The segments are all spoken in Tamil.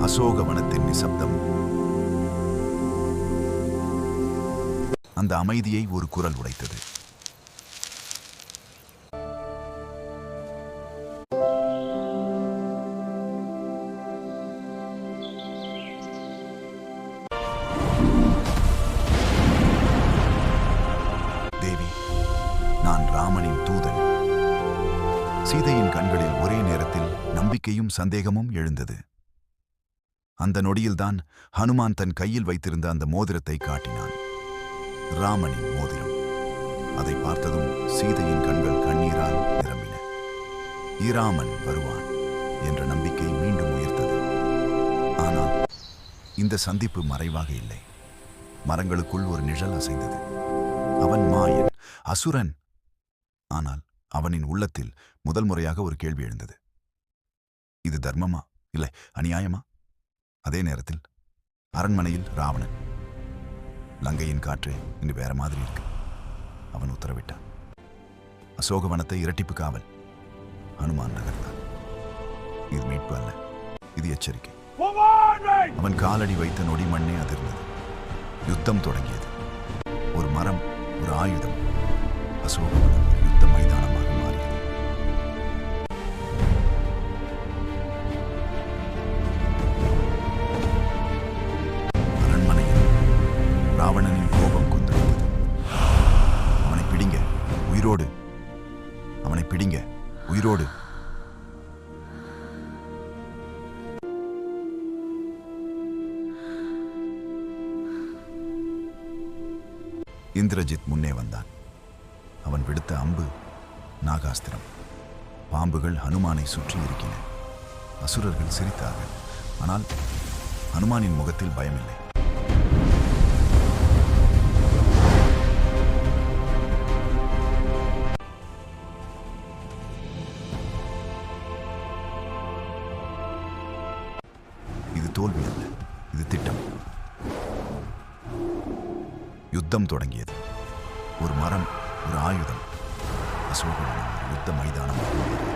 அசோகவனத்தின் நிசப்தம். அந்த அமைதியை ஒரு குரல் உடைத்தது. தேவி, நான் ராமனின் தூதன். சீதையின் கண்களில் ஒரே நேரத்தில் நம்பிக்கையும் சந்தேகமும் எழுந்தது. அந்த நொடியில்தான் ஹனுமான் தன் கையில் வைத்திருந்த அந்த மோதிரத்தை காட்டினான். ராமனின் மோதிரம். அதை பார்த்ததும் சீதையின் கண்கள் கண்ணீரால் நிரம்பின. இராமன் வருவான் என்ற நம்பிக்கை மீண்டும் உயர்த்தது. ஆனால் இந்த சந்திப்பு மறைவாக இல்லை. மரங்களுக்குள் ஒரு நிழல் அசைந்தது. அவன் மாயன், அசுரன். ஆனால் அவனின் உள்ளத்தில் முதல் முறையாக ஒரு கேள்வி எழுந்தது. இது தர்மமா, இல்லை அநியாயமா? அதே நேரத்தில் அரண்மனையில் ராவணன். லங்கையின் காற்று இன்று வேற மாதிரி இருக்கு. அவன் உத்தரவிட்டான். அசோகவனத்தை இரட்டிப்பு காவல். ஹனுமான் நகர்ந்தான். இது மீட்பு அல்ல, இது எச்சரிக்கை. அவன் காலடி வைத்த நொடி மண்ணே அதிர்ந்தது. யுத்தம் தொடங்கியது. ஒரு மரம், ஒரு ஆயுதம். அசோகவனம் ஒரு யுத்த மைதானமாக மாறியது. அரண்மனையில் ராவணனின் கோபம் கொந்தளித்தது. அவனை பிடிங்க, உயிரோடு. அவனை பிடிங்க, உயிரோடு. இந்திரஜித் முன்னே வந்தான். அவன் விடுத்த அம்பு நாகாஸ்திரம். பாம்புகள் ஹனுமானை சுற்றி இருக்கின. அசுரர்கள் சிரித்தார்கள். ஆனால் ஹனுமானின் முகத்தில் பயமில்லை. இது தோல்வி அல்ல, இது திட்டம். யுத்தம் தொடங்கியது. ஒரு மரம், ஒரு ஆயுதம். அசோகவனம் ஒரு யுத்த மைதானமாக மாறியது.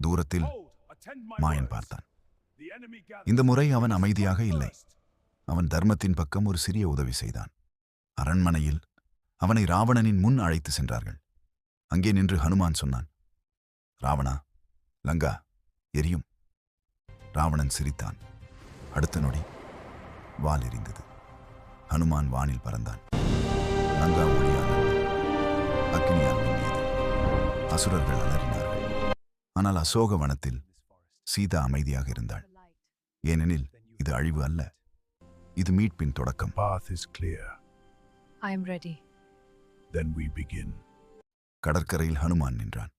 தூரத்தில் மாயன் பார்த்தான். இந்த முறை அவன் அமைதியாக இல்லை. அவன் தர்மத்தின் பக்கம் ஒரு சிறிய உதவி செய்தான். அரண்மனையில் அவனை ராவணனின் முன் அழைத்து சென்றார்கள். அங்கே நின்று ஹனுமான் சொன்னான், ராவணா, லங்கா எரியும். ராவணன் சிரித்தான். அடுத்த நொடி வாள் எரிந்தது. ஹனுமான் வானில் பறந்தான். லங்கா ஒளியானது, அக்னியால் மின்னியது. அசுரர்கள் அலறினார்கள். ஆனால் அசோகவனத்தில் சீதா அமைதியாக இருந்தாள். ஏனெனில் இது அழிவு அல்ல, இது மீட்பின் தொடக்கம். கடற்கரையில் ஹனுமான் நின்றான்.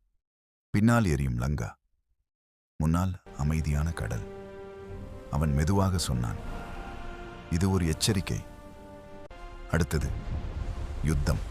பின்னால் எரியும் லங்கா, முன்னால் அமைதியான கடல். அவன் மெதுவாக சொன்னான், இது ஒரு எச்சரிக்கை. அடுத்தது யுத்தம்.